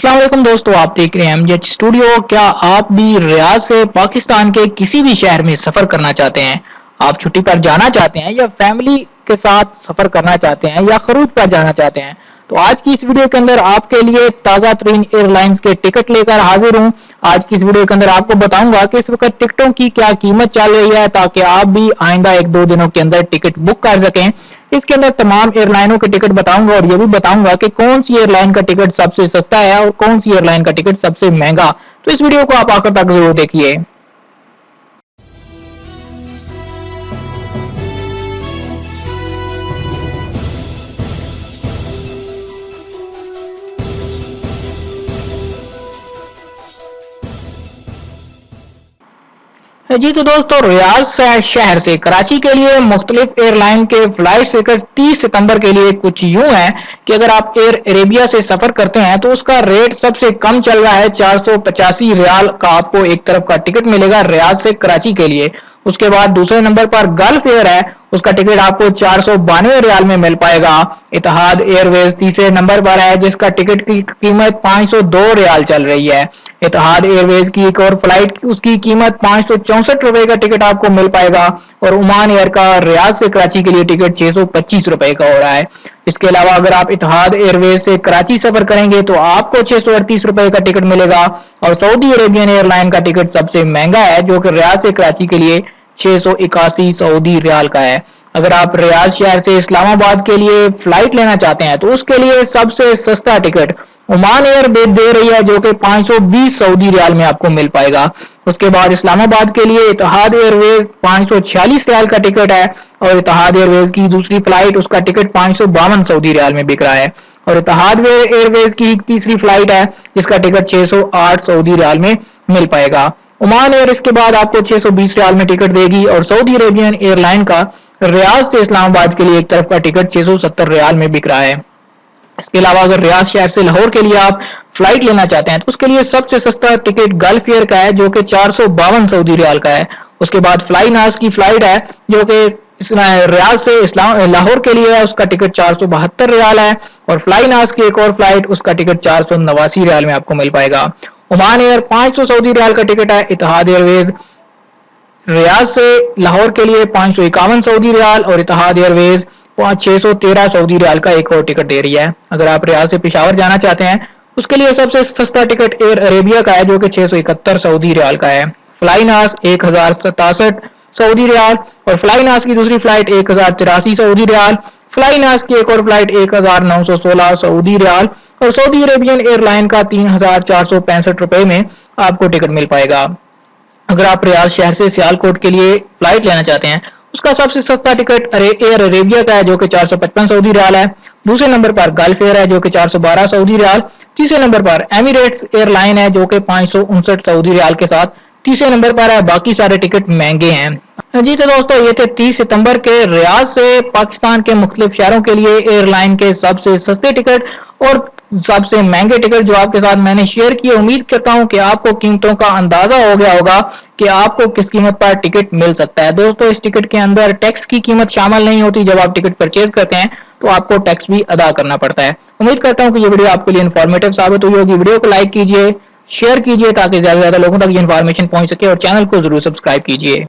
अस्सलाम वालेकुम दोस्तों, आप देख रहे हैं एमजेड स्टूडियो। क्या आप भी रियाद से पाकिस्तान के किसी भी शहर में सफर करना चाहते हैं? आप छुट्टी पर जाना चाहते हैं या फैमिली के साथ सफर करना चाहते हैं या खरूज पर जाना चाहते हैं? तो आज की इस वीडियो के अंदर आपके लिए ताज़ा तरीन एयरलाइंस के टिकट लेकर हाजिर हूं। आज की इस वीडियो के अंदर आपको बताऊंगा कि इस वक्त टिकटों की क्या कीमत चल रही है, ताकि आप भी आइंदा एक दो दिनों के अंदर टिकट बुक कर सकें। इसके अंदर तमाम एयरलाइनों के टिकट बताऊंगा और ये भी बताऊंगा कि कौन सी एयरलाइन का टिकट सबसे सस्ता है और कौन सी एयरलाइन का टिकट सबसे महंगा। तो इस वीडियो को आप आखिर तक जरूर देखिए। जी तो दोस्तों, रियाद शहर से कराची के लिए मुख्तलिफ एयरलाइन के फ्लाइट टिकट 30 सितंबर के लिए कुछ यूं है कि अगर आप एयर अरेबिया से सफर करते हैं तो उसका रेट सबसे कम चल रहा है 485 रियाल का। आपको एक तरफ का टिकट मिलेगा रियाद से कराची के लिए। उसके बाद दूसरे नंबर पर गल्फ एयर है, उसका टिकट आपको 492 रियाल में मिल पाएगा। इतिहाद एयरवेज तीसरे नंबर पर है, जिसका टिकट की कीमत 502 रियाल चल रही है। इतिहाद एयरवेज की एक और फ्लाइट, उसकी कीमत 564 रुपए का टिकट आपको मिल पाएगा। और ओमान एयर का रियाद से कराची के लिए टिकट 625 रुपए का हो रहा है। इसके अलावा अगर आप इतिहाद एयरवेज से कराची सफर करेंगे तो आपको 638 रुपए का टिकट मिलेगा। और सऊदी अरेबियन एयरलाइन का टिकट सबसे महंगा है, जो कि रियाद से कराची के लिए 681 सऊदी रियाल का है। अगर आप रियाद शहर से इस्लामाबाद के लिए फ्लाइट लेना चाहते हैं तो उसके लिए सबसे सस्ता टिकट ओमान एयर दे रही है, जो कि 520 सऊदी रियाल में आपको मिल पाएगा। उसके बाद इस्लामाबाद के लिए इतिहाद एयरवेज 546 रियाल का टिकट है। और इतिहाद एयरवेज की दूसरी फ्लाइट, उसका टिकट 552 सऊदी रियाल में बिक रहा है। और इतिहाद एयरवेज की तीसरी फ्लाइट है, जिसका टिकट 608 सऊदी रियाल में मिल पाएगा। ओमान एयर इसके बाद आपको 620 रियाल में टिकट देगी। और सऊदी अरेबियन एयरलाइन का रियाद से इस्लामाबाद के लिए एक तरफ का टिकट 670 रियाल में बिक रहा है। इसके अलावा अगर रियाद शहर से लाहौर के लिए आप फ्लाइट लेना चाहते हैं तो उसके लिए सबसे सस्ता टिकट गल्फ एयर का है, जो कि 452 सऊदी रियाल का है। उसके बाद फ्लाई नाज की फ्लाइट है, जो कि रियाद से लाहौर के लिए है, उसका टिकट 472 रियाल है। और फ्लाई नाज की एक और फ्लाइट, उसका टिकट 489 रियाल में आपको मिल पाएगा। ओमान एयर 500 सऊदी रियाल का टिकट है। इतिहाद एयरवेज रियाद से लाहौर के लिए 551 सऊदी रियाल और इतिहाद एयरवेज 613 सऊदी रियाल का एक और टिकट दे रही है। अगर आप रियाद से पेशावर जाना चाहते हैं उसके लिए सबसे सस्ता टिकट एयर अरेबिया का है, जो कि 671 सऊदी रियाल का है। फ्लाई नास 1067 सऊदी रियाल और फ्लाई नास की दूसरी फ्लाइट 1083 सऊदी रियाल। फ्लाई नास की एक और फ्लाइट 1916 सऊदी रियाल। और सऊदी अरेबियन एयरलाइन का 3465 रुपए में आपको टिकट मिल पाएगा। अगर आप रियाद शहर से सियालकोट के लिए फ्लाइट लेना चाहते हैं उसका सबसे सस्ता टिकट एयर अरेबिया का है, जो कि 455 सऊदी रियाल है। दूसरे नंबर पर गल्फ एयर है, जो कि 412 सऊदी रियाल। तीसरे नंबर पर एमिरेट्स एयरलाइन है, जो कि 559 सऊदी रियाल के साथ तीसरे नंबर पर है। बाकी सारे टिकट महंगे हैं। जी तो दोस्तों, ये थे 30 सितंबर के रियाद से पाकिस्तान के मुख्तलिफ शहरों के लिए एयरलाइन के सबसे सस्ते टिकट और सबसे महंगे टिकट जो आपके साथ मैंने शेयर किए। उम्मीद करता हूं कि आपको कीमतों का अंदाजा हो गया होगा कि आपको किस कीमत पर टिकट मिल सकता है। दोस्तों, इस टिकट के अंदर टैक्स की कीमत शामिल नहीं होती। जब आप टिकट परचेज करते हैं तो आपको टैक्स भी अदा करना पड़ता है। उम्मीद करता हूं कि ये वीडियो आपके लिए इन्फॉर्मेटिव साबित हुई होगी। वीडियो को लाइक कीजिए, शेयर कीजिए ताकि ज्यादा से ज्यादा लोगों तक ये इन्फॉर्मेशन पहुंच सके और चैनल को जरूर सब्सक्राइब कीजिए।